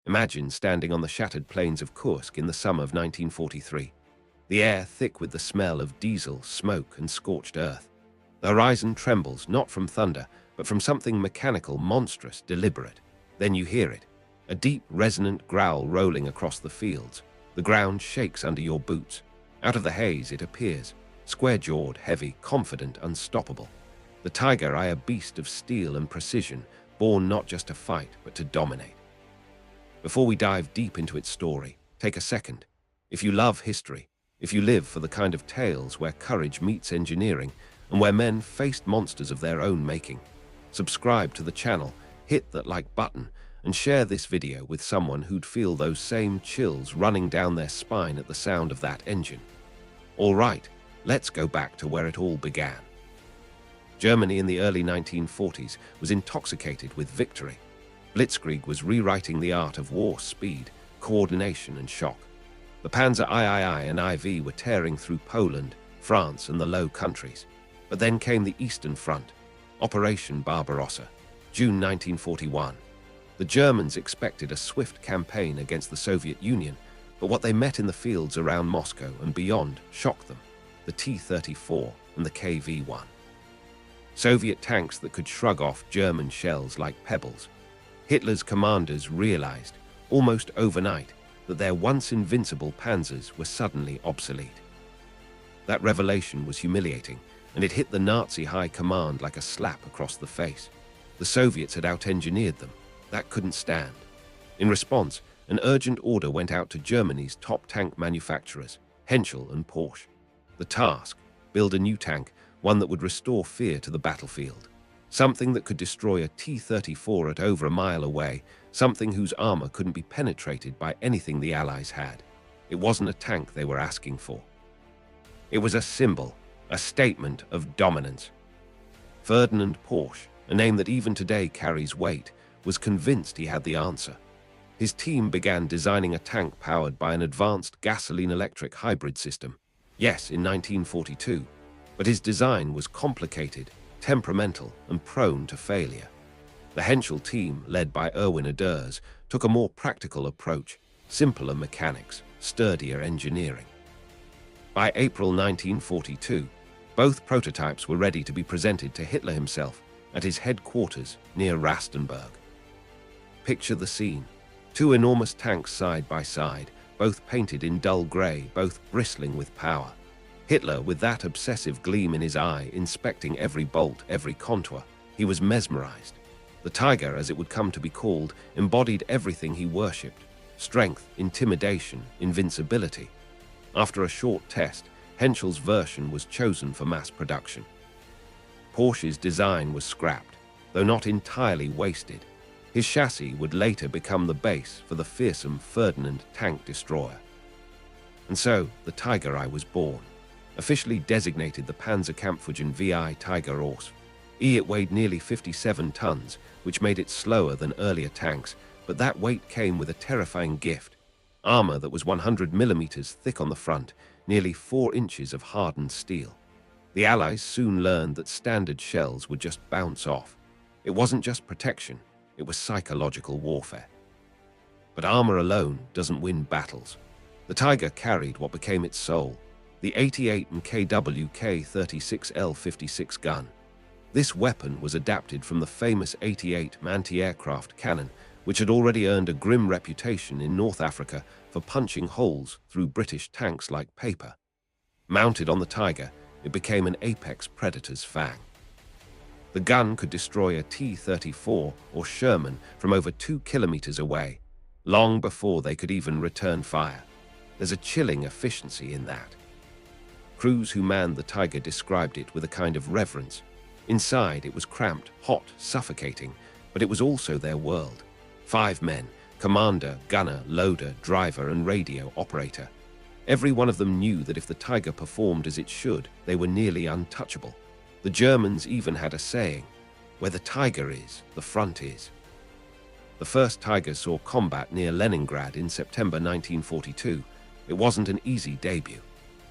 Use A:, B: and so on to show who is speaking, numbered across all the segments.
A: Imagine standing on the shattered plains of Kursk in the summer of 1943. The air thick with the smell of diesel, smoke, and scorched earth. The horizon trembles, not from thunder, but from something mechanical, monstrous, deliberate. Then you hear it, a deep, resonant growl rolling across the fields. The ground shakes under your boots. Out of the haze it appears, square-jawed, heavy, confident, unstoppable. The Tiger Eye, a beast of steel and precision, born not just to fight, but to dominate. Before we dive deep into its story, take a second. If you love history, if you live for the kind of tales where courage meets engineering and where men faced monsters of their own making, subscribe to the channel, hit that like button, and share this video with someone who'd feel those same chills running down their spine at the sound of that engine. All right, let's go back to where it all began. Germany in the early 1940s was intoxicated with victory. Blitzkrieg was rewriting the art of war speed, coordination, and shock. The Panzer III and IV were tearing through Poland, France, and the Low Countries. But then came the Eastern Front, Operation Barbarossa, June 1941. The Germans expected a swift campaign against the Soviet Union, but what they met in the fields around Moscow and beyond shocked them: the T-34 and the KV-1. Soviet tanks that could shrug off German shells like pebbles. Hitler's commanders realized, almost overnight, that their once invincible panzers were suddenly obsolete. That revelation was humiliating, and it hit the Nazi high command like a slap across the face. The Soviets had out-engineered them. That couldn't stand. In response, an urgent order went out to Germany's top tank manufacturers, Henschel and Porsche. The task: build a new tank, one that would restore fear to the battlefield. Something that could destroy a T-34 at over a mile away, something whose armor couldn't be penetrated by anything the Allies had. It wasn't a tank they were asking for. It was a symbol, a statement of dominance. Ferdinand Porsche, a name that even today carries weight, was convinced he had the answer. His team began designing a tank powered by an advanced gasoline-electric hybrid system. Yes, in 1942, but his design was complicated, temperamental, and prone to failure. The Henschel team, led by Erwin Aders, took a more practical approach: simpler mechanics, sturdier engineering. By April 1942, both prototypes were ready to be presented to Hitler himself at his headquarters near Rastenburg. Picture the scene: two enormous tanks side by side, both painted in dull grey, both bristling with power. Hitler, with that obsessive gleam in his eye, inspecting every bolt, every contour. He was mesmerized. The Tiger, as it would come to be called, embodied everything he worshipped: strength, intimidation, invincibility. After a short test, Henschel's version was chosen for mass production. Porsche's design was scrapped, though not entirely wasted. His chassis would later become the base for the fearsome Ferdinand tank destroyer. And so, the Tiger Eye was born. Officially designated the Panzerkampfwagen VI Tiger Ors. It weighed nearly 57 tons, which made it slower than earlier tanks, but that weight came with a terrifying gift: armor that was 100 millimeters thick on the front, nearly 4 inches of hardened steel. The Allies soon learned that standard shells would just bounce off. It wasn't just protection, it was psychological warfare. But armor alone doesn't win battles. The Tiger carried what became its soul: the 88 MKW K36L56 gun. This weapon was adapted from the famous 88 anti-aircraft cannon, which had already earned a grim reputation in North Africa for punching holes through British tanks like paper. Mounted on the Tiger, it became an apex predator's fang. The gun could destroy a T-34 or Sherman from over 2 kilometers away, long before they could even return fire. There's a chilling efficiency in that. Crews who manned the Tiger described it with a kind of reverence. Inside, it was cramped, hot, suffocating, but it was also their world. 5 men: commander, gunner, loader, driver, and radio operator. Every one of them knew that if the Tiger performed as it should, they were nearly untouchable. The Germans even had a saying: "Where the Tiger is, the front is." The first Tiger saw combat near Leningrad in September 1942. It wasn't an easy debut.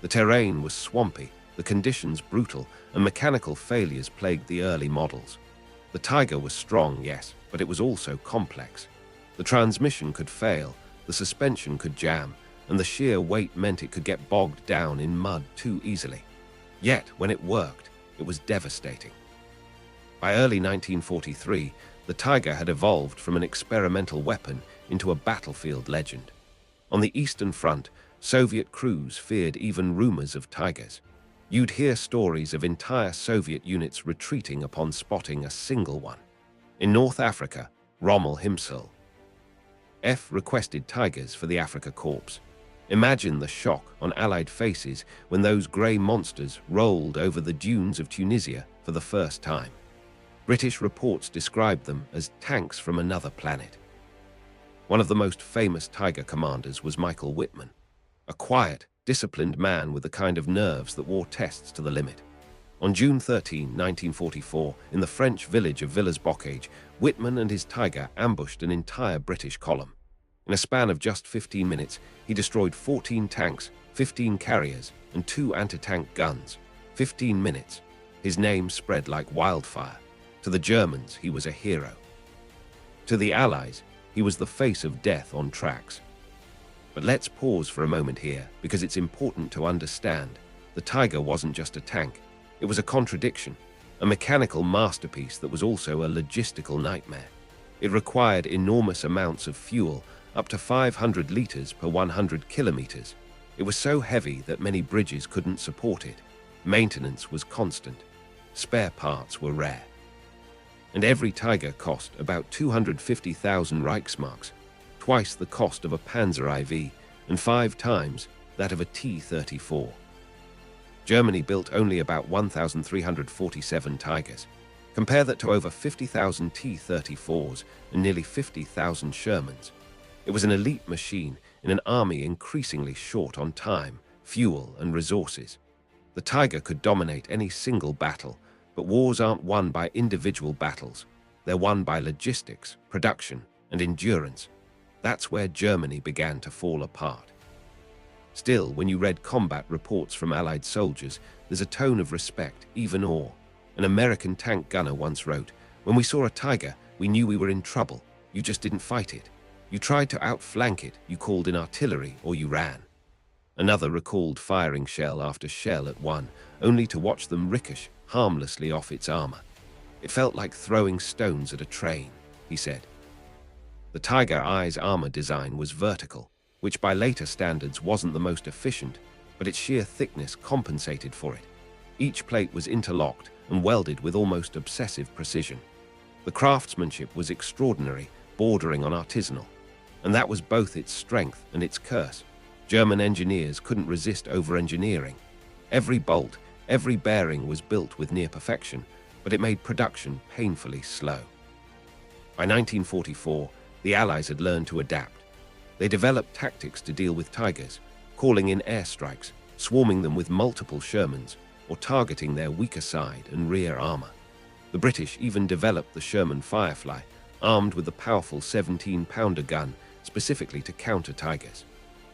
A: The terrain was swampy, the conditions brutal, and mechanical failures plagued the early models. The Tiger was strong, yes, but it was also complex. The transmission could fail, the suspension could jam, and the sheer weight meant it could get bogged down in mud too easily. Yet, when it worked, it was devastating. By early 1943, the Tiger had evolved from an experimental weapon into a battlefield legend. On the Eastern Front, Soviet crews feared even rumors of Tigers. You'd hear stories of entire Soviet units retreating upon spotting a single one. In North Africa, Rommel himself requested Tigers for the Afrika Korps. Imagine the shock on Allied faces when those grey monsters rolled over the dunes of Tunisia for the first time. British reports described them as tanks from another planet. One of the most famous Tiger commanders was Michael Whitman, a quiet, disciplined man with the kind of nerves that wore tests to the limit. On June 13, 1944, in the French village of Villers-Bocage, Whitman and his Tiger ambushed an entire British column. In a span of just 15 minutes, he destroyed 14 tanks, 15 carriers, and 2 anti-tank guns. 15 minutes. His name spread like wildfire. To the Germans, he was a hero. To the Allies, he was the face of death on tracks. But let's pause for a moment here, because it's important to understand. The Tiger wasn't just a tank. It was a contradiction, a mechanical masterpiece that was also a logistical nightmare. It required enormous amounts of fuel, up to 500 liters per 100 kilometers. It was so heavy that many bridges couldn't support it. Maintenance was constant. Spare parts were rare. And every Tiger cost about 250,000 Reichsmarks, twice the cost of a Panzer IV, and 5 times that of a T-34. Germany built only about 1,347 Tigers. Compare that to over 50,000 T-34s and nearly 50,000 Shermans. It was an elite machine in an army increasingly short on time, fuel, and resources. The Tiger could dominate any single battle, but wars aren't won by individual battles. They're won by logistics, production, and endurance. That's where Germany began to fall apart. Still, when you read combat reports from Allied soldiers, there's a tone of respect, even awe. An American tank gunner once wrote, "When we saw a Tiger, we knew we were in trouble. You just didn't fight it. You tried to outflank it, you called in artillery, or you ran." Another recalled firing shell after shell at one, only to watch them ricochet harmlessly off its armor. "It felt like throwing stones at a train," he said. The Tiger I's armor design was vertical, which by later standards wasn't the most efficient, but its sheer thickness compensated for it. Each plate was interlocked and welded with almost obsessive precision. The craftsmanship was extraordinary, bordering on artisanal. And that was both its strength and its curse. German engineers couldn't resist over-engineering. Every bolt, every bearing was built with near perfection, but it made production painfully slow. By 1944, the Allies had learned to adapt. They developed tactics to deal with Tigers, calling in airstrikes, swarming them with multiple Shermans, or targeting their weaker side and rear armor. The British even developed the Sherman Firefly, armed with the powerful 17-pounder gun, specifically to counter Tigers.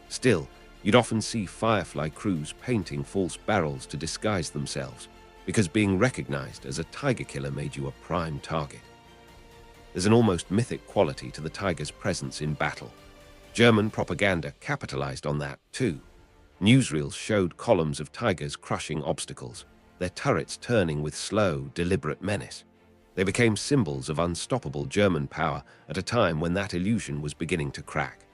A: Still, you'd often see Firefly crews painting false barrels to disguise themselves, because being recognized as a Tiger killer made you a prime target. There's an almost mythic quality to the Tiger's presence in battle. German propaganda capitalized on that, too. Newsreels showed columns of Tigers crushing obstacles, their turrets turning with slow, deliberate menace. They became symbols of unstoppable German power at a time when that illusion was beginning to crack.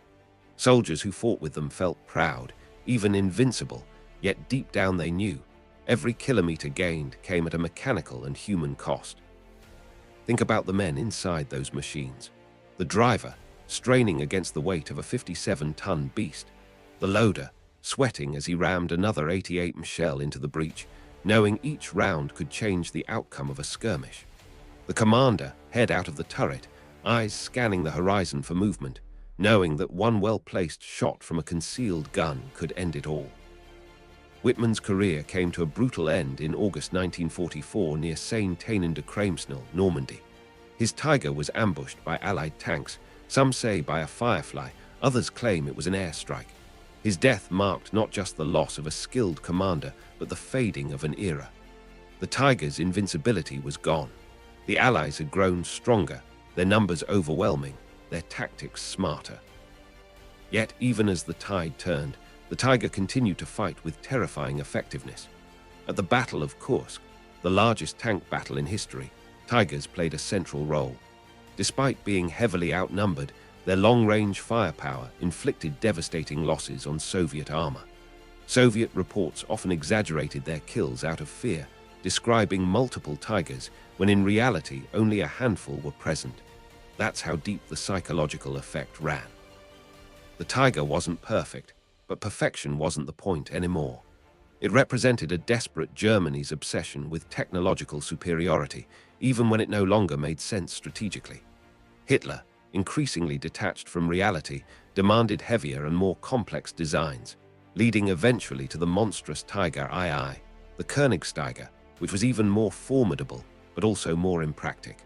A: Soldiers who fought with them felt proud, even invincible, yet deep down they knew every kilometer gained came at a mechanical and human cost. Think about the men inside those machines. The driver, straining against the weight of a 57-ton beast. The loader, sweating as he rammed another 88 shell into the breech, knowing each round could change the outcome of a skirmish. The commander, head out of the turret, eyes scanning the horizon for movement, knowing that one well-placed shot from a concealed gun could end it all. Whitman's career came to a brutal end in August 1944 near Saint-Étienne-de-Kremsnil, Normandy. His Tiger was ambushed by Allied tanks, some say by a Firefly, others claim it was an airstrike. His death marked not just the loss of a skilled commander, but the fading of an era. The Tiger's invincibility was gone. The Allies had grown stronger, their numbers overwhelming, their tactics smarter. Yet, even as the tide turned, the Tiger continued to fight with terrifying effectiveness. At the Battle of Kursk, the largest tank battle in history, Tigers played a central role. Despite being heavily outnumbered, their long-range firepower inflicted devastating losses on Soviet armor. Soviet reports often exaggerated their kills out of fear, describing multiple Tigers when in reality only a handful were present. That's how deep the psychological effect ran. The Tiger wasn't perfect, but perfection wasn't the point anymore. It represented a desperate Germany's obsession with technological superiority, even when it no longer made sense strategically. Hitler, increasingly detached from reality, demanded heavier and more complex designs, leading eventually to the monstrous Tiger II, the Königstiger, which was even more formidable, but also more impractical.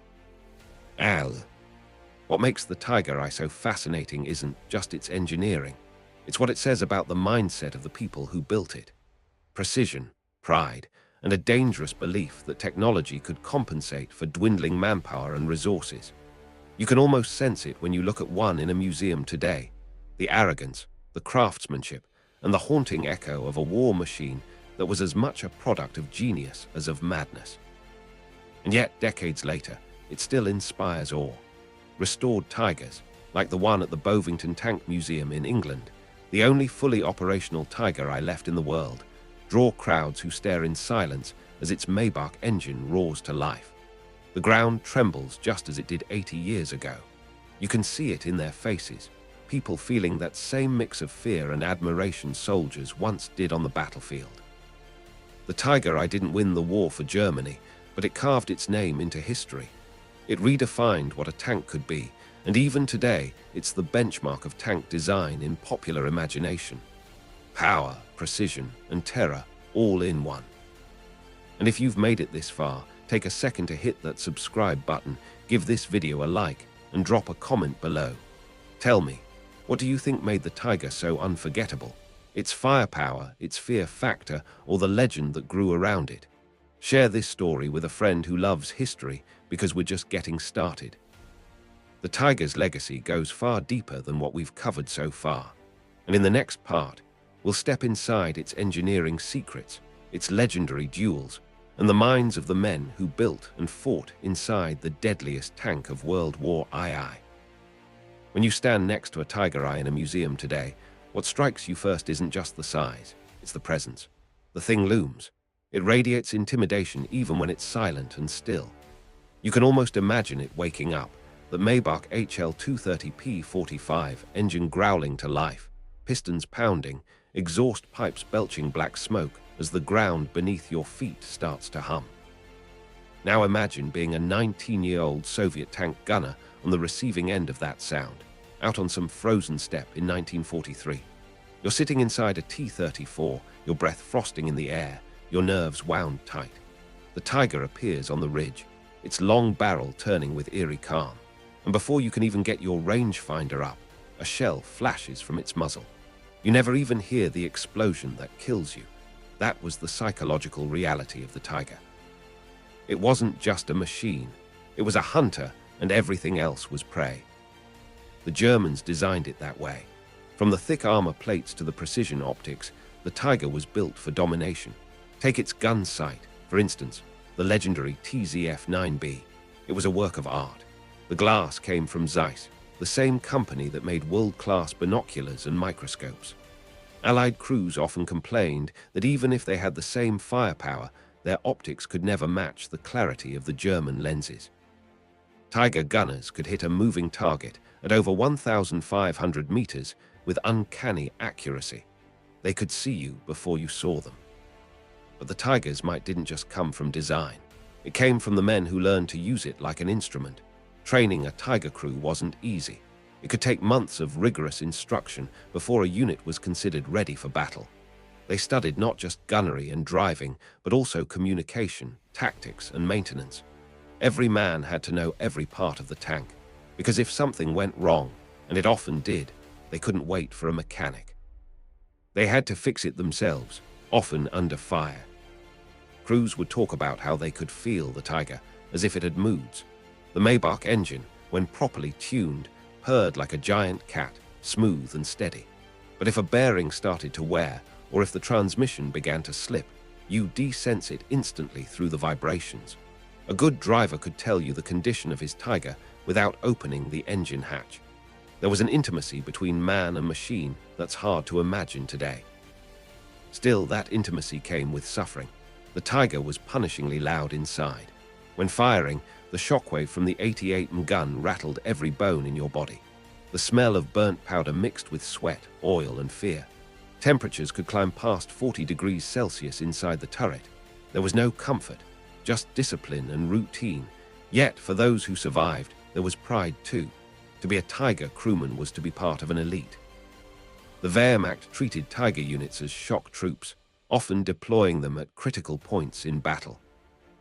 A: What makes the Tiger I so fascinating isn't just its engineering. It's what it says about the mindset of the people who built it. Precision, pride, and a dangerous belief that technology could compensate for dwindling manpower and resources. You can almost sense it when you look at one in a museum today. The arrogance, the craftsmanship, and the haunting echo of a war machine that was as much a product of genius as of madness. And yet, decades later, it still inspires awe. Restored Tigers, like the one at the Bovington Tank Museum in England, the only fully operational Tiger I left in the world, draw crowds who stare in silence as its Maybach engine roars to life. The ground trembles just as it did 80 years ago. You can see it in their faces, people feeling that same mix of fear and admiration soldiers once did on the battlefield. The Tiger I didn't win the war for Germany, but it carved its name into history. It redefined what a tank could be, and even today, it's the benchmark of tank design in popular imagination. Power, precision, and terror, all in one. And if you've made it this far, take a second to hit that subscribe button, give this video a like, and drop a comment below. Tell me, what do you think made the Tiger so unforgettable? Its firepower, its fear factor, or the legend that grew around it? Share this story with a friend who loves history, because we're just getting started. The Tiger's legacy goes far deeper than what we've covered so far. And in the next part, we'll step inside its engineering secrets, its legendary duels, and the minds of the men who built and fought inside the deadliest tank of World War II. When you stand next to a Tiger I in a museum today, what strikes you first isn't just the size, it's the presence. The thing looms. It radiates intimidation even when it's silent and still. You can almost imagine it waking up, the Maybach HL230P45 engine growling to life, pistons pounding, exhaust pipes belching black smoke as the ground beneath your feet starts to hum. Now imagine being a 19-year-old Soviet tank gunner on the receiving end of that sound, out on some frozen steppe in 1943. You're sitting inside a T-34, your breath frosting in the air, your nerves wound tight. The Tiger appears on the ridge, its long barrel turning with eerie calm. And before you can even get your rangefinder up, a shell flashes from its muzzle. You never even hear the explosion that kills you. That was the psychological reality of the Tiger. It wasn't just a machine. It was a hunter, and everything else was prey. The Germans designed it that way. From the thick armor plates to the precision optics, the Tiger was built for domination. Take its gun sight, for instance, the legendary TZF-9B. It was a work of art. The glass came from Zeiss, the same company that made world-class binoculars and microscopes. Allied crews often complained that even if they had the same firepower, their optics could never match the clarity of the German lenses. Tiger gunners could hit a moving target at over 1,500 meters with uncanny accuracy. They could see you before you saw them. But the Tiger's might didn't just come from design. It came from the men who learned to use it like an instrument. Training a Tiger crew wasn't easy. It could take months of rigorous instruction before a unit was considered ready for battle. They studied not just gunnery and driving, but also communication, tactics, and maintenance. Every man had to know every part of the tank, because if something went wrong, and it often did, they couldn't wait for a mechanic. They had to fix it themselves, often under fire. Crews would talk about how they could feel the Tiger, as if it had moods. The Maybach engine, when properly tuned, purred like a giant cat, smooth and steady. But if a bearing started to wear, or if the transmission began to slip, you de-sense it instantly through the vibrations. A good driver could tell you the condition of his Tiger without opening the engine hatch. There was an intimacy between man and machine that's hard to imagine today. Still, that intimacy came with suffering. The Tiger was punishingly loud inside. When firing, the shockwave from the 88mm gun rattled every bone in your body. The smell of burnt powder mixed with sweat, oil, and fear. Temperatures could climb past 40 degrees Celsius inside the turret. There was no comfort, just discipline and routine. Yet, for those who survived, there was pride too. To be a Tiger crewman was to be part of an elite. The Wehrmacht treated Tiger units as shock troops, often deploying them at critical points in battle.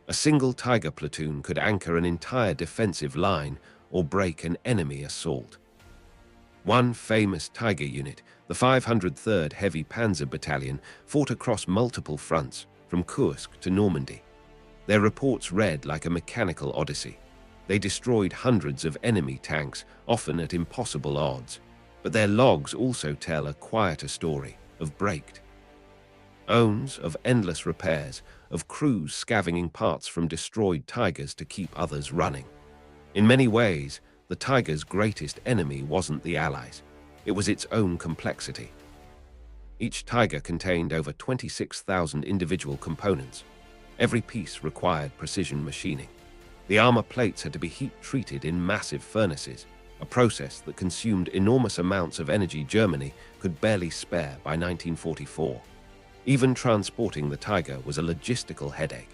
A: A single Tiger platoon could anchor an entire defensive line or break an enemy assault. One famous Tiger unit, the 503rd Heavy Panzer Battalion, fought across multiple fronts, from Kursk to Normandy. Their reports read like a mechanical odyssey. They destroyed hundreds of enemy tanks, often at impossible odds. But their logs also tell a quieter story of braked owns, of endless repairs, of crews scavenging parts from destroyed Tigers to keep others running. In many ways, the Tiger's greatest enemy wasn't the Allies. It was its own complexity. Each Tiger contained over 26,000 individual components. Every piece required precision machining. The armor plates had to be heat-treated in massive furnaces, a process that consumed enormous amounts of energy Germany could barely spare by 1944. Even transporting the Tiger was a logistical headache.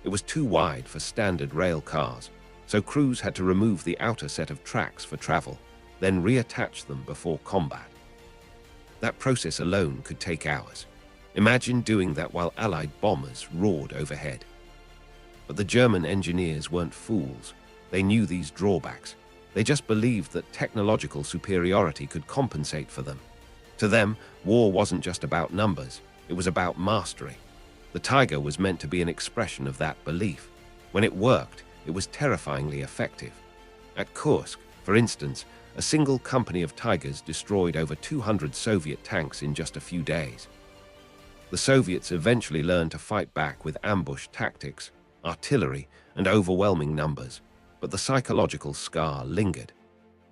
A: It was too wide for standard rail cars, so crews had to remove the outer set of tracks for travel, then reattach them before combat. That process alone could take hours. Imagine doing that while Allied bombers roared overhead. But the German engineers weren't fools. They knew these drawbacks. They just believed that technological superiority could compensate for them. To them, war wasn't just about numbers, it was about mastery. The Tiger was meant to be an expression of that belief. When it worked, it was terrifyingly effective. At Kursk, for instance, a single company of Tigers destroyed over 200 Soviet tanks in just a few days. The Soviets eventually learned to fight back with ambush tactics, artillery, and overwhelming numbers, but the psychological scar lingered.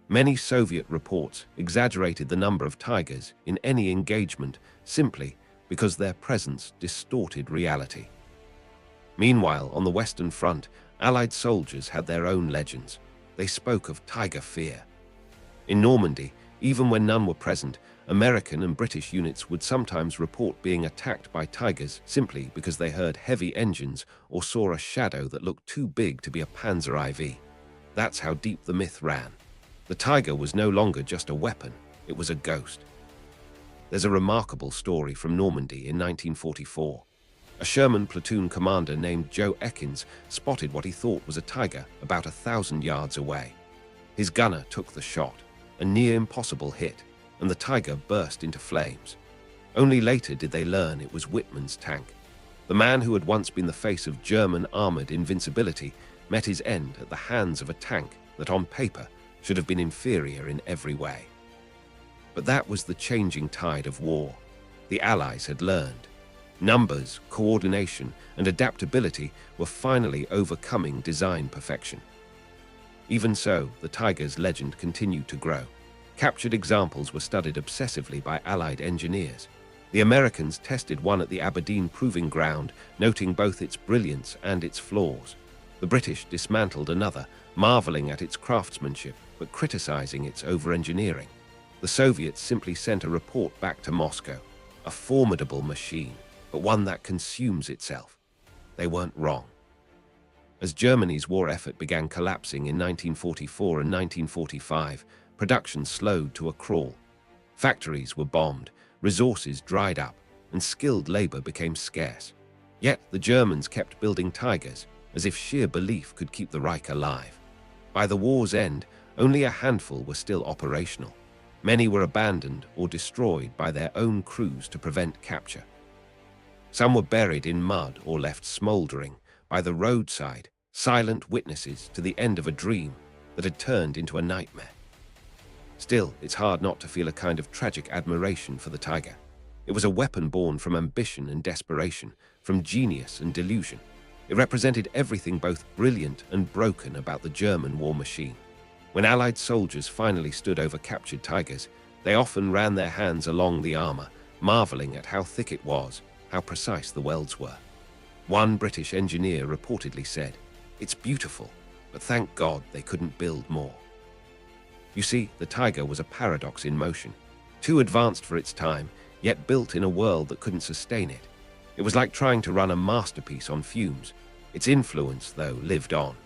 A: Many Soviet reports exaggerated the number of Tigers in any engagement simply because their presence distorted reality. Meanwhile, on the Western Front, Allied soldiers had their own legends. They spoke of Tiger fear. In Normandy, even when none were present, American and British units would sometimes report being attacked by Tigers simply because they heard heavy engines or saw a shadow that looked too big to be a Panzer IV. That's how deep the myth ran. The Tiger was no longer just a weapon, it was a ghost. There's a remarkable story from Normandy in 1944. A Sherman platoon commander named Joe Ekins spotted what he thought was a Tiger about 1,000 yards away. His gunner took the shot, a near-impossible hit, and the Tiger burst into flames. Only later did they learn it was Whitman's tank. The man who had once been the face of German armored invincibility met his end at the hands of a tank that on paper should have been inferior in every way. But that was the changing tide of war. The Allies had learned. Numbers, coordination, and adaptability were finally overcoming design perfection. Even so, the Tiger's legend continued to grow. Captured examples were studied obsessively by Allied engineers. The Americans tested one at the Aberdeen Proving Ground, noting both its brilliance and its flaws. The British dismantled another, marveling at its craftsmanship, but criticizing its over-engineering. The Soviets simply sent a report back to Moscow, a formidable machine, but one that consumes itself. They weren't wrong. As Germany's war effort began collapsing in 1944 and 1945, production slowed to a crawl. Factories were bombed, resources dried up, and skilled labor became scarce. Yet the Germans kept building Tigers, as if sheer belief could keep the Reich alive. By the war's end, only a handful were still operational. Many were abandoned or destroyed by their own crews to prevent capture. Some were buried in mud or left smoldering by the roadside, silent witnesses to the end of a dream that had turned into a nightmare. Still, it's hard not to feel a kind of tragic admiration for the Tiger. It was a weapon born from ambition and desperation, from genius and delusion. It represented everything both brilliant and broken about the German war machine. When Allied soldiers finally stood over captured Tigers, they often ran their hands along the armor, marveling at how thick it was, how precise the welds were. One British engineer reportedly said, "It's beautiful, but thank God they couldn't build more." You see, the Tiger was a paradox in motion, too advanced for its time, yet built in a world that couldn't sustain it. It was like trying to run a masterpiece on fumes. Its influence, though, lived on.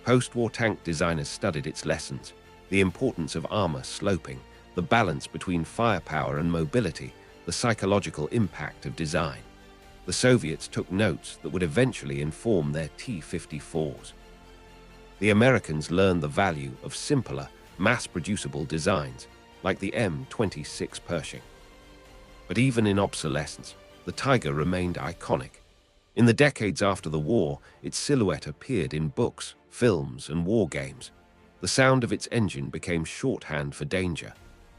A: Post-war tank designers studied its lessons, the importance of armor sloping, the balance between firepower and mobility, the psychological impact of design. The Soviets took notes that would eventually inform their T-54s. The Americans learned the value of simpler, mass-producible designs, like the M26 Pershing. But even in obsolescence, the Tiger remained iconic. In the decades after the war, its silhouette appeared in books, films, and war games. The sound of its engine became shorthand for danger.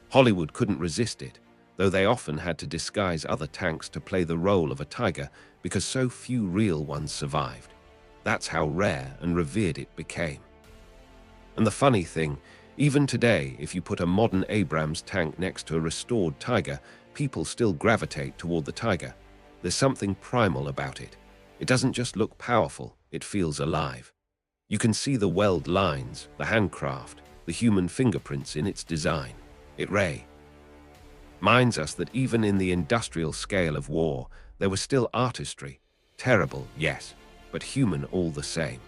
A: Hollywood couldn't resist it, though they often had to disguise other tanks to play the role of a Tiger because so few real ones survived. That's how rare and revered it became. And the funny thing, even today, if you put a modern Abrams tank next to a restored Tiger, people still gravitate toward the Tiger. There's something primal about it. It doesn't just look powerful, it feels alive. You can see the weld lines, the handcraft, the human fingerprints in its design. It reminds us that even in the industrial scale of war, there was still artistry. Terrible, yes, but human all the same.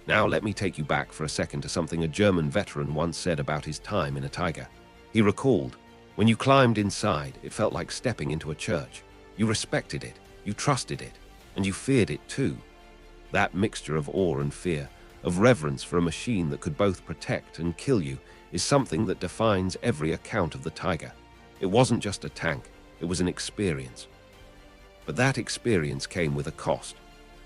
A: Now let me take you back for a second to something a German veteran once said about his time in a Tiger. He recalled, "When you climbed inside, it felt like stepping into a church. You respected it, you trusted it, and you feared it too." That mixture of awe and fear, of reverence for a machine that could both protect and kill you, is something that defines every account of the Tiger. It wasn't just a tank, it was an experience. But that experience came with a cost.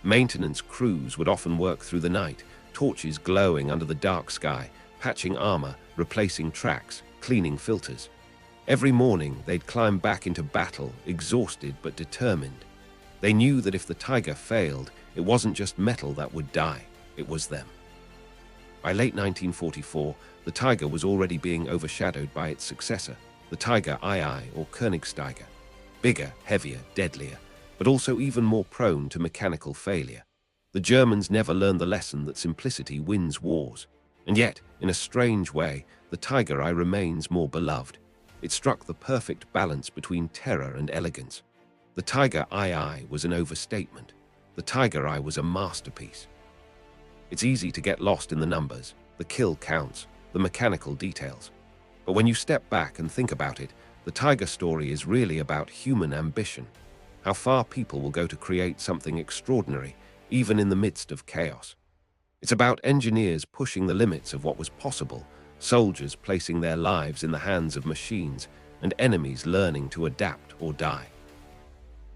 A: Maintenance crews would often work through the night, torches glowing under the dark sky, patching armor, replacing tracks, cleaning filters. Every morning, they'd climb back into battle, exhausted but determined. They knew that if the Tiger failed, it wasn't just metal that would die, it was them. By late 1944, the Tiger was already being overshadowed by its successor, the Tiger II or Königstiger. Bigger, heavier, deadlier, but also even more prone to mechanical failure. The Germans never learned the lesson that simplicity wins wars. And yet, in a strange way, the Tiger I remains more beloved. It struck the perfect balance between terror and elegance. The Tiger II was an overstatement. The Tiger I was a masterpiece. It's easy to get lost in the numbers, the kill counts, the mechanical details. But when you step back and think about it, the Tiger story is really about human ambition. How far people will go to create something extraordinary, even in the midst of chaos. It's about engineers pushing the limits of what was possible, soldiers placing their lives in the hands of machines, and enemies learning to adapt or die.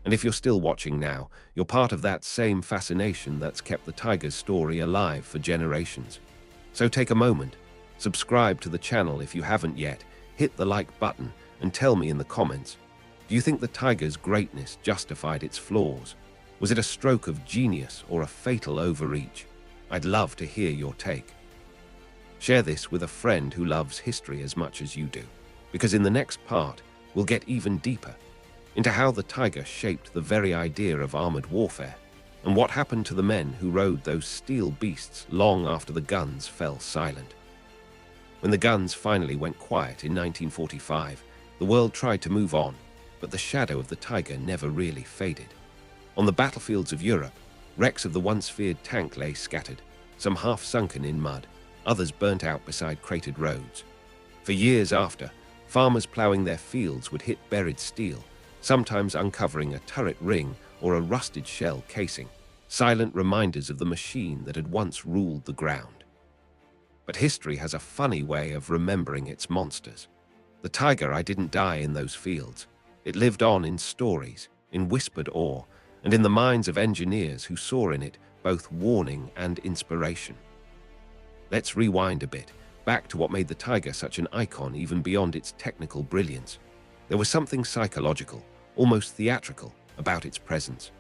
A: And if you're still watching now, you're part of that same fascination that's kept the Tiger's story alive for generations. So take a moment, subscribe to the channel if you haven't yet, hit the like button, and tell me in the comments, do you think the Tiger's greatness justified its flaws? Was it a stroke of genius or a fatal overreach? I'd love to hear your take. Share this with a friend who loves history as much as you do, because in the next part, we'll get even deeper into how the Tiger shaped the very idea of armored warfare, and what happened to the men who rode those steel beasts long after the guns fell silent. When the guns finally went quiet in 1945, the world tried to move on, but the shadow of the Tiger never really faded. On the battlefields of Europe, wrecks of the once feared tank lay scattered, some half sunken in mud, others burnt out beside cratered roads. For years after, farmers ploughing their fields would hit buried steel, sometimes uncovering a turret ring or a rusted shell casing, silent reminders of the machine that had once ruled the ground. But history has a funny way of remembering its monsters. The Tiger I didn't die in those fields. It lived on in stories, in whispered awe, and in the minds of engineers who saw in it both warning and inspiration. Let's rewind a bit, back to what made the Tiger such an icon even beyond its technical brilliance. There was something psychological, almost theatrical, about its presence.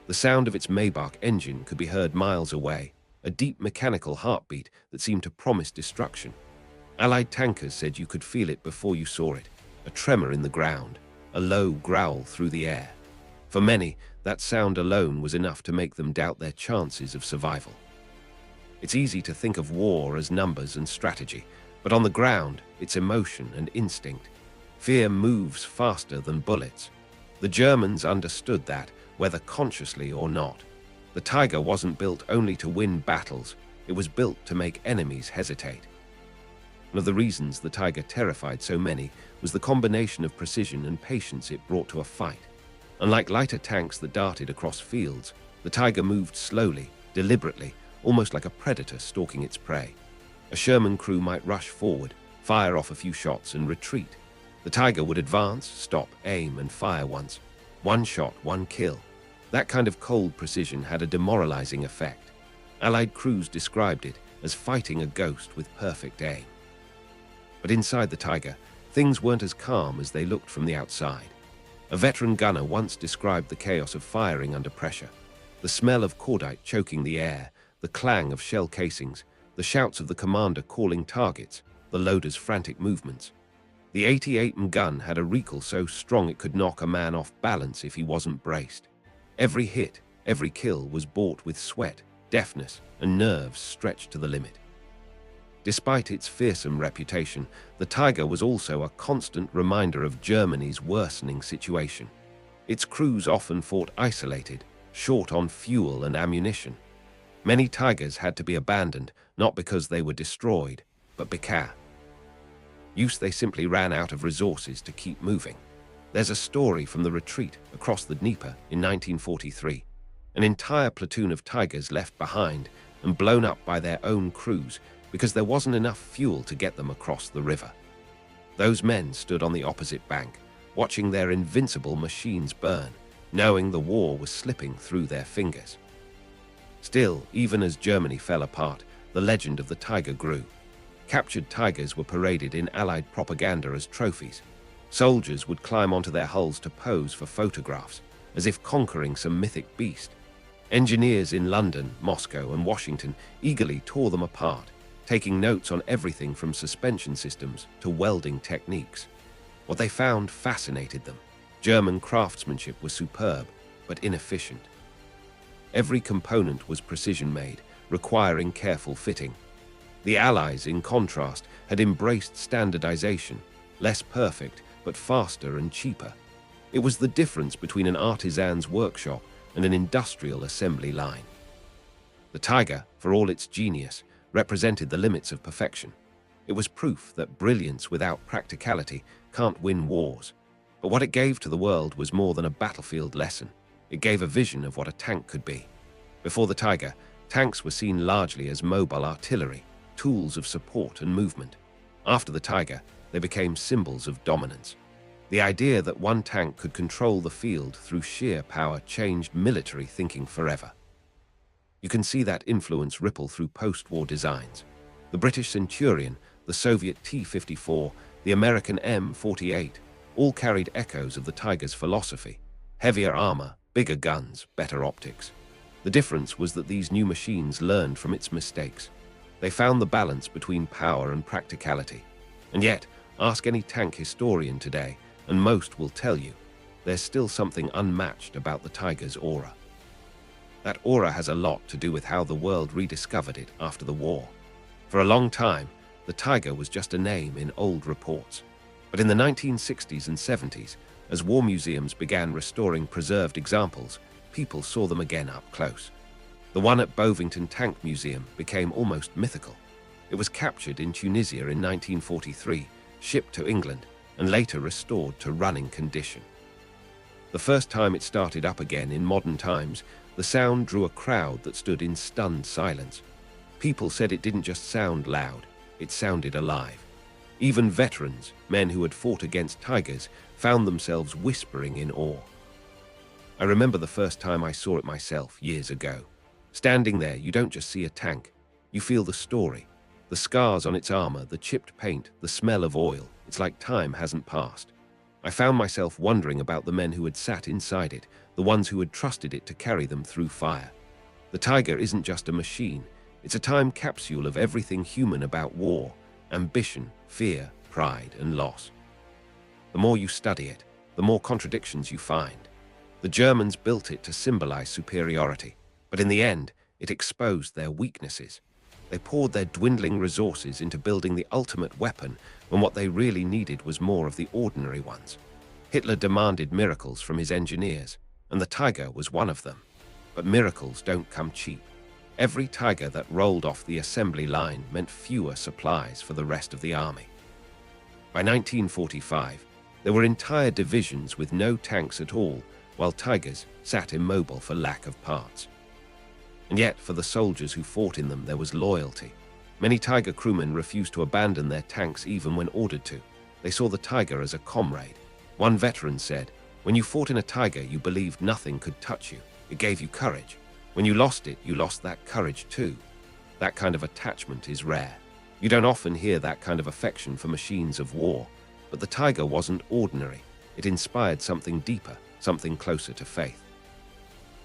A: The sound of its Maybach engine could be heard miles away, a deep mechanical heartbeat that seemed to promise destruction. Allied tankers said you could feel it before you saw it, a tremor in the ground, a low growl through the air. For many, that sound alone was enough to make them doubt their chances of survival. It's easy to think of war as numbers and strategy, but on the ground, it's emotion and instinct. Fear moves faster than bullets. The Germans understood that, whether consciously or not. The Tiger wasn't built only to win battles, it was built to make enemies hesitate. One of the reasons the Tiger terrified so many was the combination of precision and patience it brought to a fight. Unlike lighter tanks that darted across fields, the Tiger moved slowly, deliberately, almost like a predator stalking its prey. A Sherman crew might rush forward, fire off a few shots and retreat. The Tiger would advance, stop, aim and fire once. One shot, one kill. That kind of cold precision had a demoralizing effect. Allied crews described it as fighting a ghost with perfect aim. But inside the Tiger, things weren't as calm as they looked from the outside. A veteran gunner once described the chaos of firing under pressure. The smell of cordite choking the air, the clang of shell casings, the shouts of the commander calling targets, the loader's frantic movements. The 88mm gun had a recoil so strong it could knock a man off balance if he wasn't braced. Every hit, every kill was bought with sweat, deafness, and nerves stretched to the limit. Despite its fearsome reputation, the Tiger was also a constant reminder of Germany's worsening situation. Its crews often fought isolated, short on fuel and ammunition. Many Tigers had to be abandoned, not because they were destroyed, but because they simply ran out of resources to keep moving. There's a story from the retreat across the Dnieper in 1943. An entire platoon of Tigers left behind and blown up by their own crews because there wasn't enough fuel to get them across the river. Those men stood on the opposite bank, watching their invincible machines burn, knowing the war was slipping through their fingers. Still, even as Germany fell apart, the legend of the Tiger grew. Captured Tigers were paraded in Allied propaganda as trophies. Soldiers would climb onto their hulls to pose for photographs, as if conquering some mythic beast. Engineers in London, Moscow, and Washington eagerly tore them apart, taking notes on everything from suspension systems to welding techniques. What they found fascinated them. German craftsmanship was superb, but inefficient. Every component was precision-made, requiring careful fitting. The Allies, in contrast, had embraced standardization, less perfect, but faster and cheaper. It was the difference between an artisan's workshop and an industrial assembly line. The Tiger, for all its genius, represented the limits of perfection. It was proof that brilliance without practicality can't win wars. But what it gave to the world was more than a battlefield lesson. It gave a vision of what a tank could be. Before the Tiger, tanks were seen largely as mobile artillery, tools of support and movement. After the Tiger, they became symbols of dominance. The idea that one tank could control the field through sheer power changed military thinking forever. You can see that influence ripple through post-war designs. The British Centurion, the Soviet T-54, the American M48, all carried echoes of the Tiger's philosophy. Heavier armor, bigger guns, better optics. The difference was that these new machines learned from its mistakes. They found the balance between power and practicality. And yet, ask any tank historian today, and most will tell you, there's still something unmatched about the Tiger's aura. That aura has a lot to do with how the world rediscovered it after the war. For a long time, the Tiger was just a name in old reports. But in the 1960s and 70s, as war museums began restoring preserved examples, people saw them again up close. The one at Bovington Tank Museum became almost mythical. It was captured in Tunisia in 1943, shipped to England, and later restored to running condition. The first time it started up again in modern times, the sound drew a crowd that stood in stunned silence. People said it didn't just sound loud, it sounded alive. Even veterans, men who had fought against Tigers, found themselves whispering in awe. I remember the first time I saw it myself, years ago. Standing there, you don't just see a tank, you feel the story. The scars on its armor, the chipped paint, the smell of oil, it's like time hasn't passed. I found myself wondering about the men who had sat inside it, the ones who had trusted it to carry them through fire. The Tiger isn't just a machine, it's a time capsule of everything human about war, ambition, fear, pride, and loss. The more you study it, the more contradictions you find. The Germans built it to symbolize superiority, but in the end, it exposed their weaknesses. They poured their dwindling resources into building the ultimate weapon when what they really needed was more of the ordinary ones. Hitler demanded miracles from his engineers, and the Tiger was one of them. But miracles don't come cheap. Every Tiger that rolled off the assembly line meant fewer supplies for the rest of the army. By 1945, there were entire divisions with no tanks at all, while Tigers sat immobile for lack of parts. And yet, for the soldiers who fought in them, there was loyalty. Many Tiger crewmen refused to abandon their tanks even when ordered to. They saw the Tiger as a comrade. One veteran said, "When you fought in a Tiger, you believed nothing could touch you. It gave you courage. When you lost it, you lost that courage too." That kind of attachment is rare. You don't often hear that kind of affection for machines of war. But the Tiger wasn't ordinary. It inspired something deeper, something closer to faith.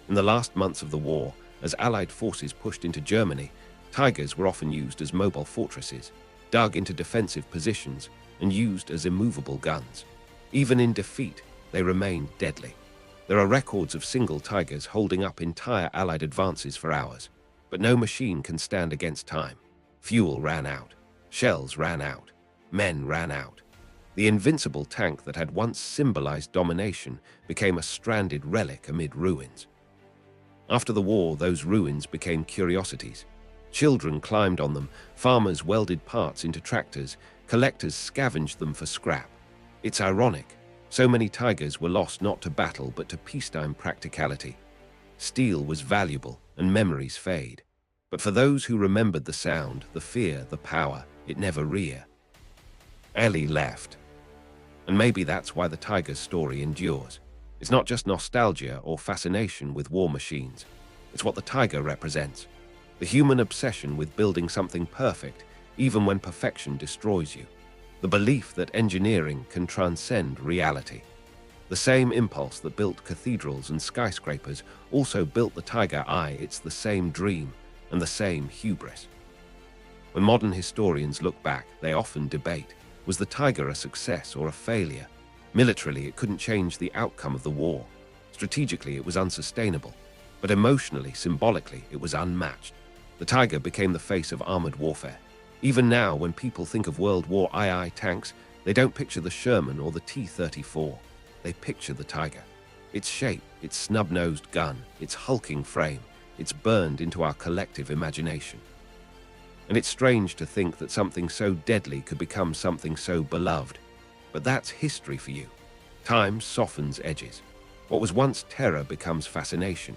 A: In the last months of the war, as Allied forces pushed into Germany, Tigers were often used as mobile fortresses, dug into defensive positions, and used as immovable guns. Even in defeat, they remained deadly. There are records of single Tigers holding up entire Allied advances for hours. But no machine can stand against time. Fuel ran out. Shells ran out. Men ran out. The invincible tank that had once symbolized domination became a stranded relic amid ruins. After the war, those ruins became curiosities. Children climbed on them, farmers welded parts into tractors, collectors scavenged them for scrap. It's ironic. So many Tigers were lost not to battle but to peacetime practicality. Steel was valuable and memories fade. But for those who remembered the sound, the fear, the power, it never rear. Ellie left. And maybe that's why the Tiger's story endures. It's not just nostalgia or fascination with war machines. It's what the Tiger represents. The human obsession with building something perfect, even when perfection destroys you. The belief that engineering can transcend reality. The same impulse that built cathedrals and skyscrapers also built the Tiger Eye. It's the same dream and the same hubris. When modern historians look back, they often debate, was the Tiger a success or a failure? Militarily, it couldn't change the outcome of the war. Strategically, it was unsustainable. But emotionally, symbolically, it was unmatched. The Tiger became the face of armored warfare. Even now, when people think of World War II tanks, they don't picture the Sherman or the T-34. They picture the Tiger. Its shape, its snub-nosed gun, its hulking frame, it's burned into our collective imagination. And it's strange to think that something so deadly could become something so beloved. But that's history for you. Time softens edges. What was once terror becomes fascination.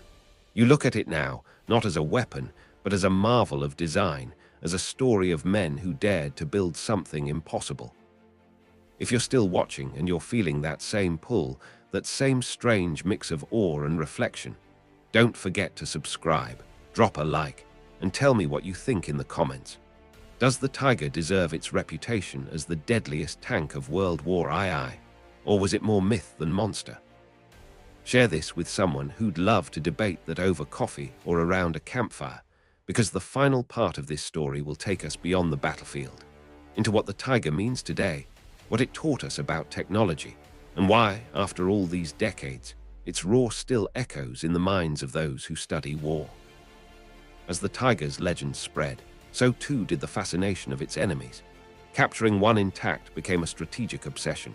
A: You look at it now, not as a weapon, but as a marvel of design, as a story of men who dared to build something impossible. If you're still watching and you're feeling that same pull, that same strange mix of awe and reflection, don't forget to subscribe, drop a like, and tell me what you think in the comments. Does the Tiger deserve its reputation as the deadliest tank of World War II? Or was it more myth than monster? Share this with someone who'd love to debate that over coffee or around a campfire, because the final part of this story will take us beyond the battlefield, into what the Tiger means today, what it taught us about technology, and why, after all these decades, its roar still echoes in the minds of those who study war. As the Tiger's legend spread, so too did the fascination of its enemies. Capturing one intact became a strategic obsession.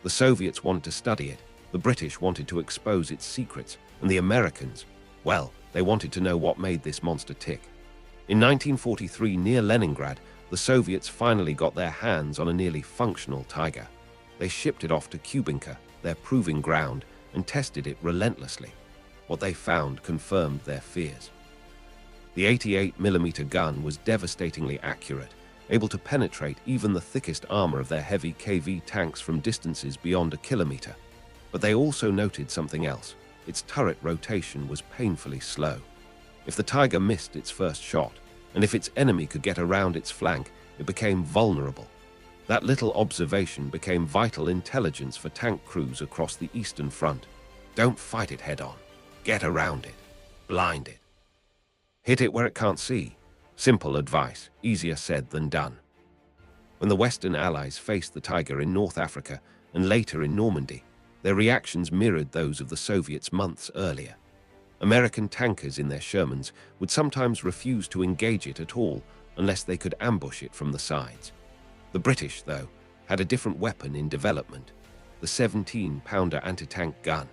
A: The Soviets wanted to study it, the British wanted to expose its secrets, and the Americans, well, they wanted to know what made this monster tick. In 1943, near Leningrad, the Soviets finally got their hands on a nearly functional Tiger. They shipped it off to Kubinka, their proving ground, and tested it relentlessly. What they found confirmed their fears. The 88mm gun was devastatingly accurate, able to penetrate even the thickest armor of their heavy KV tanks from distances beyond a kilometer. But they also noted something else. Its turret rotation was painfully slow. If the Tiger missed its first shot, and if its enemy could get around its flank, it became vulnerable. That little observation became vital intelligence for tank crews across the Eastern Front. Don't fight it head-on. Get around it. Blind it. Hit it where it can't see. Simple advice, easier said than done. When the Western Allies faced the Tiger in North Africa and later in Normandy, their reactions mirrored those of the Soviets months earlier. American tankers in their Shermans would sometimes refuse to engage it at all unless they could ambush it from the sides. The British, though, had a different weapon in development, the 17-pounder anti-tank gun.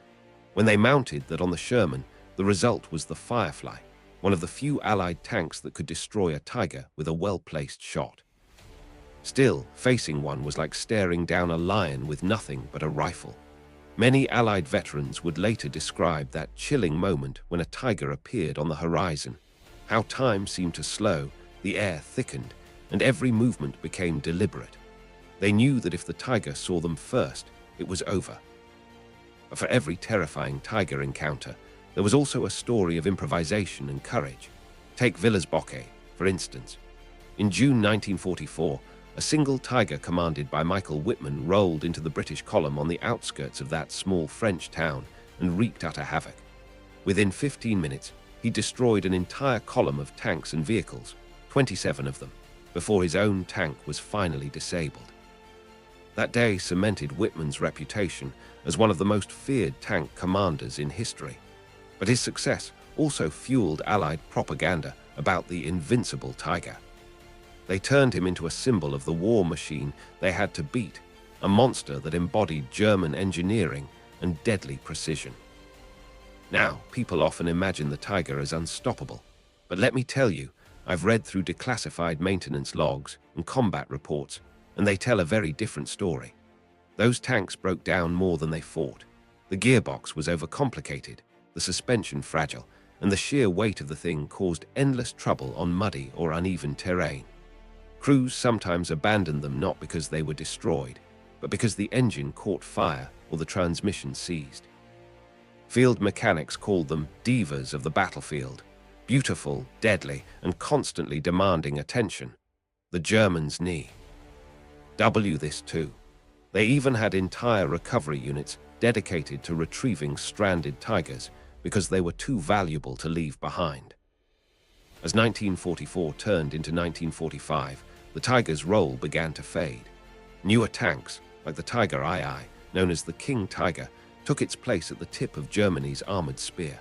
A: When they mounted that on the Sherman, the result was the Firefly, one of the few Allied tanks that could destroy a Tiger with a well-placed shot. Still, facing one was like staring down a lion with nothing but a rifle. Many Allied veterans would later describe that chilling moment when a Tiger appeared on the horizon, how time seemed to slow, the air thickened, and every movement became deliberate. They knew that if the Tiger saw them first, it was over. But for every terrifying Tiger encounter, there was also a story of improvisation and courage. Take Villers-Bocquet, for instance. In June 1944, a single Tiger commanded by Michael Whitman rolled into the British column on the outskirts of that small French town and wreaked utter havoc. Within 15 minutes, he destroyed an entire column of tanks and vehicles, 27 of them, before his own tank was finally disabled. That day cemented Whitman's reputation as one of the most feared tank commanders in history. But his success also fueled Allied propaganda about the invincible Tiger. They turned him into a symbol of the war machine they had to beat, a monster that embodied German engineering and deadly precision. Now, people often imagine the Tiger as unstoppable, but let me tell you, I've read through declassified maintenance logs and combat reports, and they tell a very different story. Those tanks broke down more than they fought. The gearbox was overcomplicated, the suspension fragile, and the sheer weight of the thing caused endless trouble on muddy or uneven terrain. Crews sometimes abandoned them not because they were destroyed, but because the engine caught fire or the transmission seized. Field mechanics called them divas of the battlefield, beautiful, deadly, and constantly demanding attention. The Germans knee. This too. They even had entire recovery units dedicated to retrieving stranded Tigers because they were too valuable to leave behind. As 1944 turned into 1945, the Tiger's role began to fade. Newer tanks, like the Tiger II, known as the King Tiger, took its place at the tip of Germany's armored spear.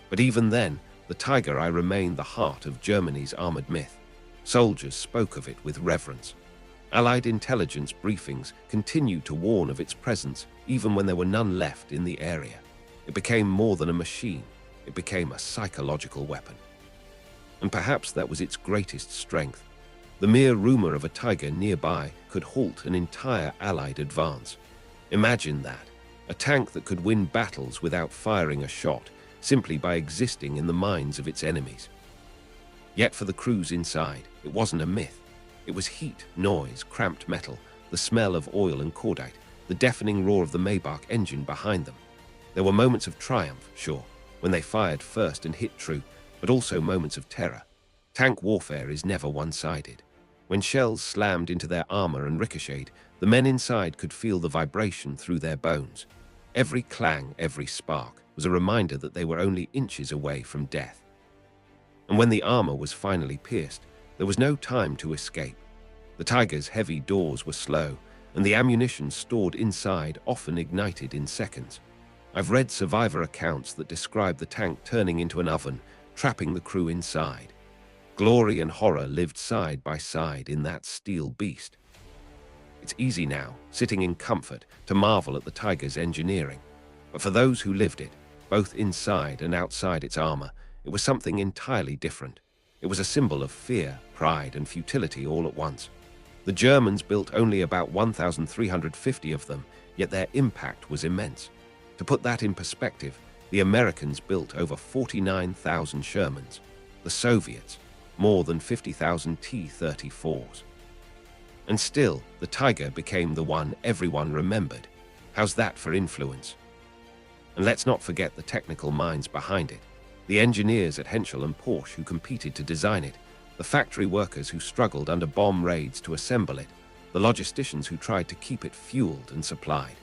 A: But even then, the Tiger I remained the heart of Germany's armored myth. Soldiers spoke of it with reverence. Allied intelligence briefings continued to warn of its presence even when there were none left in the area. It became more than a machine. It became a psychological weapon. And perhaps that was its greatest strength. The mere rumor of a Tiger nearby could halt an entire Allied advance. Imagine that. A tank that could win battles without firing a shot, simply by existing in the minds of its enemies. Yet for the crews inside, it wasn't a myth. It was heat, noise, cramped metal, the smell of oil and cordite, the deafening roar of the Maybach engine behind them. There were moments of triumph, sure, when they fired first and hit true, but also moments of terror. Tank warfare is never one-sided. When shells slammed into their armor and ricocheted, the men inside could feel the vibration through their bones. Every clang, every spark, was a reminder that they were only inches away from death. And when the armor was finally pierced, there was no time to escape. The Tiger's heavy doors were slow, and the ammunition stored inside often ignited in seconds. I've read survivor accounts that describe the tank turning into an oven, trapping the crew inside. Glory and horror lived side by side in that steel beast. It's easy now, sitting in comfort, to marvel at the Tiger's engineering. But for those who lived it, both inside and outside its armor, it was something entirely different. It was a symbol of fear, pride, and futility all at once. The Germans built only about 1,350 of them, yet their impact was immense. To put that in perspective, the Americans built over 49,000 Shermans. The Soviets, more than 50,000 T-34s. And still, the Tiger became the one everyone remembered. How's that for influence? And let's not forget the technical minds behind it. The engineers at Henschel and Porsche who competed to design it, The factory workers who struggled under bomb raids to assemble it, the logisticians who tried to keep it fueled and supplied.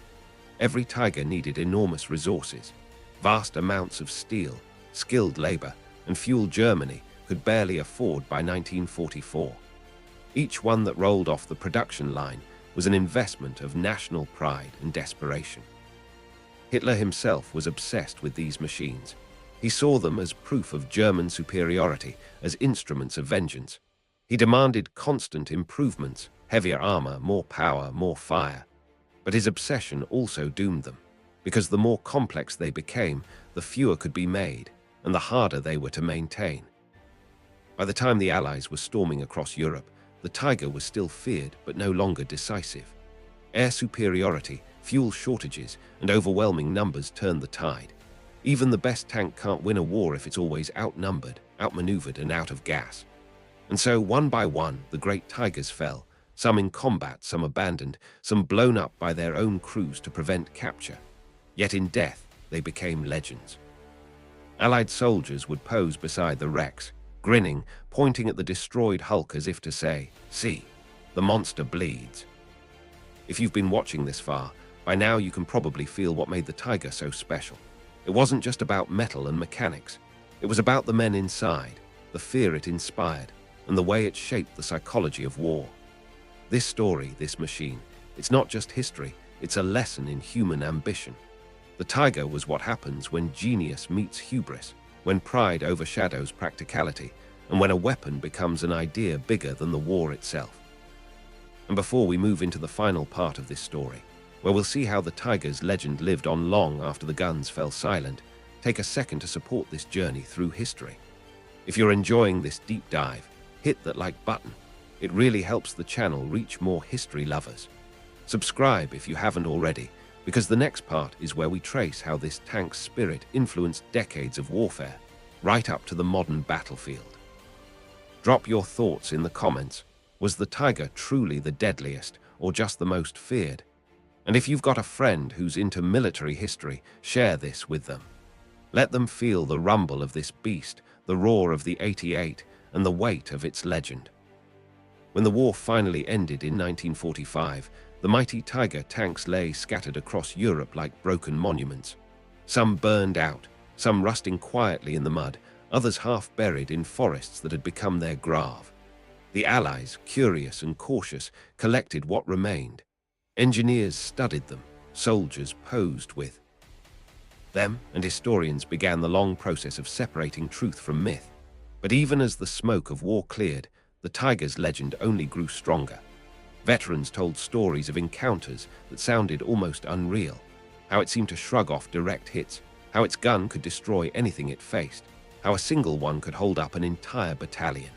A: Every Tiger needed enormous resources, vast amounts of steel, skilled labor, and fuel Germany could barely afford by 1944. Each one that rolled off the production line was an investment of national pride and desperation. Hitler himself was obsessed with these machines. He saw them as proof of German superiority, as instruments of vengeance. He demanded constant improvements, heavier armor, more power, more fire. But his obsession also doomed them, because the more complex they became, the fewer could be made, and the harder they were to maintain. By the time the Allies were storming across Europe, the Tiger was still feared but no longer decisive. Air superiority, fuel shortages, and overwhelming numbers turned the tide. Even the best tank can't win a war if it's always outnumbered, outmaneuvered, and out of gas. And so, one by one, the great Tigers fell, some in combat, some abandoned, some blown up by their own crews to prevent capture. Yet in death, they became legends. Allied soldiers would pose beside the wrecks, grinning, pointing at the destroyed hulk as if to say, "See, the monster bleeds." If you've been watching this far, by now you can probably feel what made the Tiger so special. It wasn't just about metal and mechanics. It was about the men inside, the fear it inspired, and the way it shaped the psychology of war. This story, this machine, it's not just history, it's a lesson in human ambition. The Tiger was what happens when genius meets hubris, when pride overshadows practicality, and when a weapon becomes an idea bigger than the war itself. And before we move into the final part of this story, where we'll see how the Tiger's legend lived on long after the guns fell silent, take a second to support this journey through history. If you're enjoying this deep dive, hit that like button. It really helps the channel reach more history lovers. Subscribe if you haven't already, because the next part is where we trace how this tank's spirit influenced decades of warfare, right up to the modern battlefield. Drop your thoughts in the comments. Was the Tiger truly the deadliest, or just the most feared? And if you've got a friend who's into military history, share this with them. Let them feel the rumble of this beast, the roar of the 88, and the weight of its legend. When the war finally ended in 1945, the mighty Tiger tanks lay scattered across Europe like broken monuments. Some burned out, some rusting quietly in the mud, others half buried in forests that had become their grave. The Allies, curious and cautious, collected what remained. Engineers studied them, soldiers posed with them, and historians began the long process of separating truth from myth. But even as the smoke of war cleared, the Tiger's legend only grew stronger. Veterans told stories of encounters that sounded almost unreal, how it seemed to shrug off direct hits, how its gun could destroy anything it faced, how a single one could hold up an entire battalion.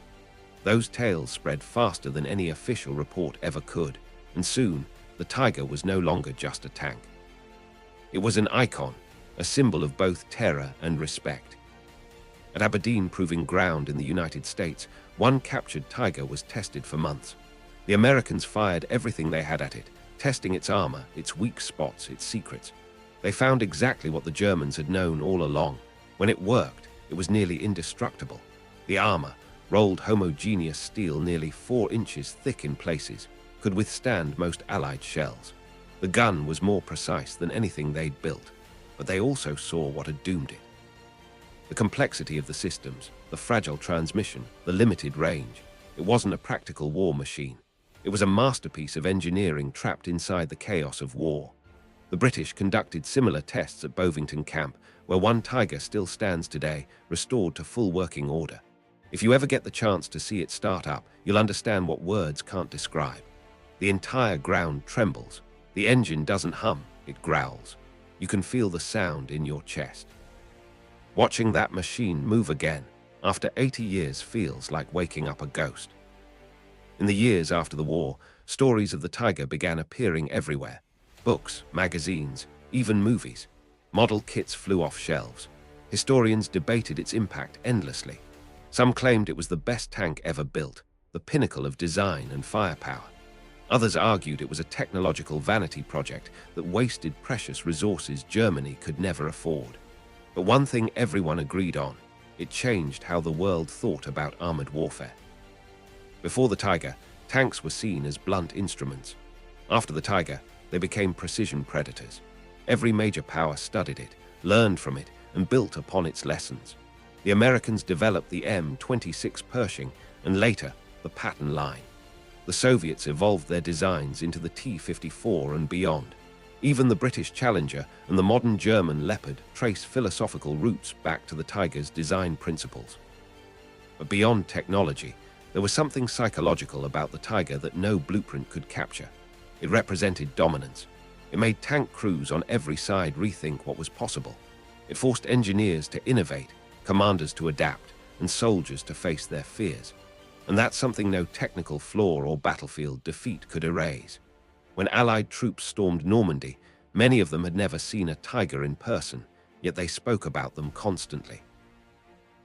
A: Those tales spread faster than any official report ever could, and soon, the Tiger was no longer just a tank. It was an icon, a symbol of both terror and respect. At Aberdeen Proving Ground in the United States, one captured Tiger was tested for months. The Americans fired everything they had at it, testing its armor, its weak spots, its secrets. They found exactly what the Germans had known all along. When it worked, it was nearly indestructible. The armor, rolled homogeneous steel nearly 4 inches thick in places, could withstand most Allied shells. The gun was more precise than anything they'd built, but they also saw what had doomed it. The complexity of the systems, the fragile transmission, the limited range. It wasn't a practical war machine. It was a masterpiece of engineering trapped inside the chaos of war. The British conducted similar tests at Bovington Camp, where one Tiger still stands today, restored to full working order. If you ever get the chance to see it start up, you'll understand what words can't describe. The entire ground trembles. The engine doesn't hum, it growls. You can feel the sound in your chest. Watching that machine move again, after 80 years, feels like waking up a ghost. In the years after the war, stories of the Tiger began appearing everywhere. Books, magazines, even movies. Model kits flew off shelves. Historians debated its impact endlessly. Some claimed it was the best tank ever built, the pinnacle of design and firepower. Others argued it was a technological vanity project that wasted precious resources Germany could never afford. But one thing everyone agreed on: it changed how the world thought about armored warfare. Before the Tiger, tanks were seen as blunt instruments. After the Tiger, they became precision predators. Every major power studied it, learned from it, and built upon its lessons. The Americans developed the M26 Pershing and later the Patton line. The Soviets evolved their designs into the T-54 and beyond. Even the British Challenger and the modern German Leopard trace philosophical roots back to the Tiger's design principles. But beyond technology, there was something psychological about the Tiger that no blueprint could capture. It represented dominance. It made tank crews on every side rethink what was possible. It forced engineers to innovate, commanders to adapt, and soldiers to face their fears. And that's something no technical flaw or battlefield defeat could erase. When Allied troops stormed Normandy, many of them had never seen a Tiger in person, yet they spoke about them constantly.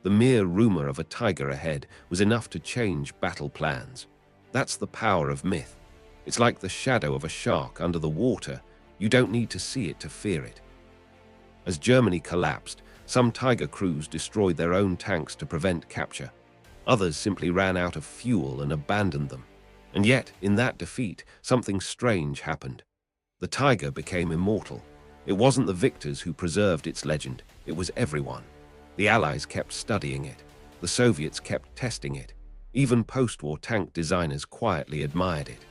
A: The mere rumor of a Tiger ahead was enough to change battle plans. That's the power of myth. It's like the shadow of a shark under the water. You don't need to see it to fear it. As Germany collapsed, some Tiger crews destroyed their own tanks to prevent capture. Others simply ran out of fuel and abandoned them. And yet, in that defeat, something strange happened. The Tiger became immortal. It wasn't the victors who preserved its legend, it was everyone. The Allies kept studying it. The Soviets kept testing it. Even post-war tank designers quietly admired it.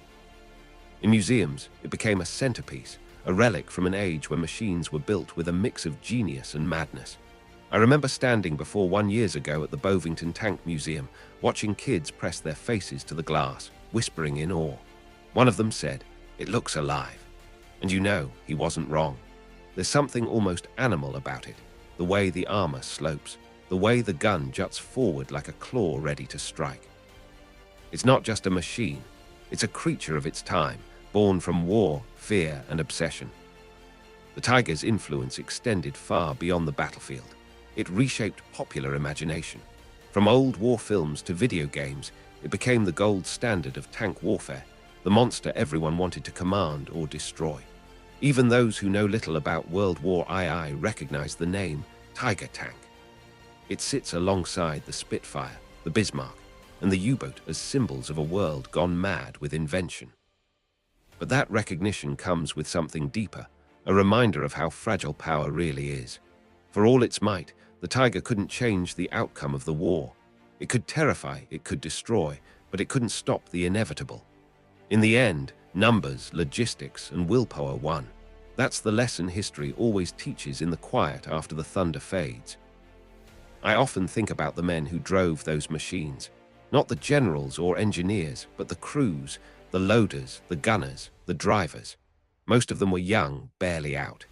A: In museums, it became a centerpiece, a relic from an age when machines were built with a mix of genius and madness. I remember standing before one years ago at the Bovington Tank Museum, watching kids press their faces to the glass, whispering in awe. One of them said, "It looks alive." And you know, he wasn't wrong. There's something almost animal about it. The way the armor slopes, the way the gun juts forward like a claw ready to strike. It's not just a machine, it's a creature of its time, born from war, fear, and obsession. The Tiger's influence extended far beyond the battlefield. It reshaped popular imagination. From old war films to video games, it became the gold standard of tank warfare, the monster everyone wanted to command or destroy. Even those who know little about World War II recognize the name Tiger Tank. It sits alongside the Spitfire, the Bismarck, and the U-boat as symbols of a world gone mad with invention. But that recognition comes with something deeper, a reminder of how fragile power really is. For all its might, the Tiger couldn't change the outcome of the war. It could terrify, it could destroy, but it couldn't stop the inevitable. In the end, numbers, logistics, and willpower won. That's the lesson history always teaches in the quiet after the thunder fades. I often think about the men who drove those machines. Not the generals or engineers, but the crews, the loaders, the gunners, the drivers. Most of them were young, barely out.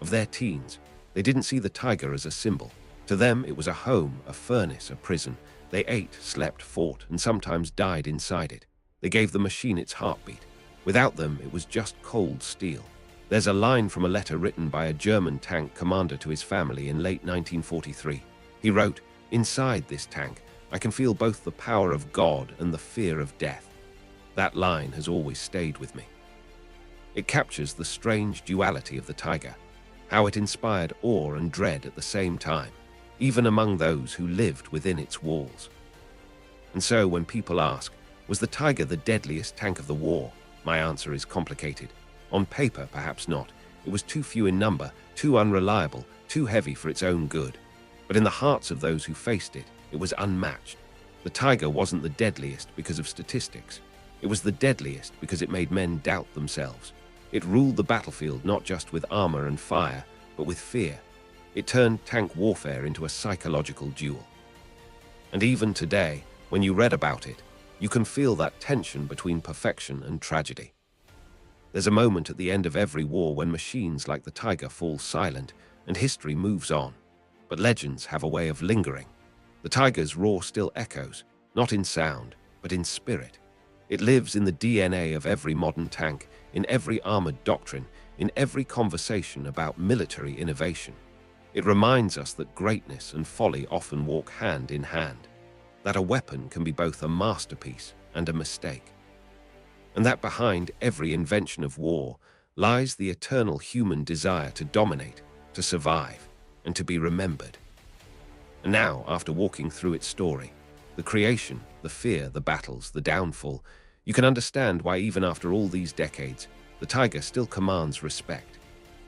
A: Of their teens, they didn't see the Tiger as a symbol. To them, it was a home, a furnace, a prison. They ate, slept, fought, and sometimes died inside it. They gave the machine its heartbeat. Without them, it was just cold steel. There's a line from a letter written by a German tank commander to his family in late 1943. He wrote, "Inside this tank, I can feel both the power of God and the fear of death." That line has always stayed with me. It captures the strange duality of the Tiger, how it inspired awe and dread at the same time, even among those who lived within its walls. And so when people ask, was the Tiger the deadliest tank of the war? My answer is complicated. On paper, perhaps not. It was too few in number, too unreliable, too heavy for its own good. But in the hearts of those who faced it, it was unmatched. The Tiger wasn't the deadliest because of statistics. It was the deadliest because it made men doubt themselves. It ruled the battlefield not just with armor and fire, but with fear. It turned tank warfare into a psychological duel. And even today, when you read about it, you can feel that tension between perfection and tragedy. There's a moment at the end of every war when machines like the Tiger fall silent and history moves on. But legends have a way of lingering. The Tiger's roar still echoes, not in sound, but in spirit. It lives in the DNA of every modern tank, in every armored doctrine, in every conversation about military innovation. It reminds us that greatness and folly often walk hand in hand, that a weapon can be both a masterpiece and a mistake, and that behind every invention of war lies the eternal human desire to dominate, to survive, and to be remembered. And now, after walking through its story, The creation, the fear, the battles, the downfall. You can understand why even after all these decades, the tiger still commands respect.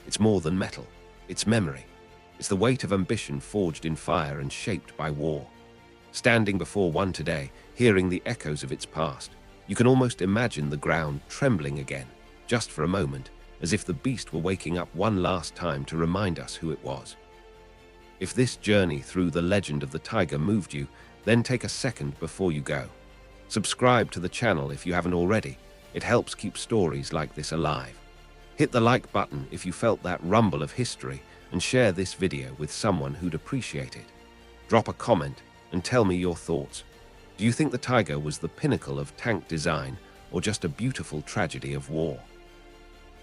A: It's more than metal. It's memory. It's the weight of ambition forged in fire and shaped by war. Standing before one today, hearing the echoes of its past, you can almost imagine the ground trembling again, just for a moment, as if the beast were waking up one last time to remind us who it was. If this journey through the legend of the tiger moved you, then take a second before you go. Subscribe to the channel if you haven't already. It helps keep stories like this alive. Hit the like button if you felt that rumble of history, and share this video with someone who'd appreciate it. Drop a comment and tell me your thoughts. Do you think the tiger was the pinnacle of tank design or just a beautiful tragedy of war?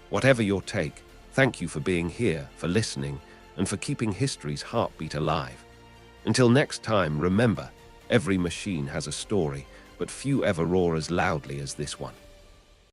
A: Whatever your take, thank you for being here, for listening, and for keeping history's heartbeat alive. Until next time, remember, every machine has a story, but few ever roar as loudly as this one.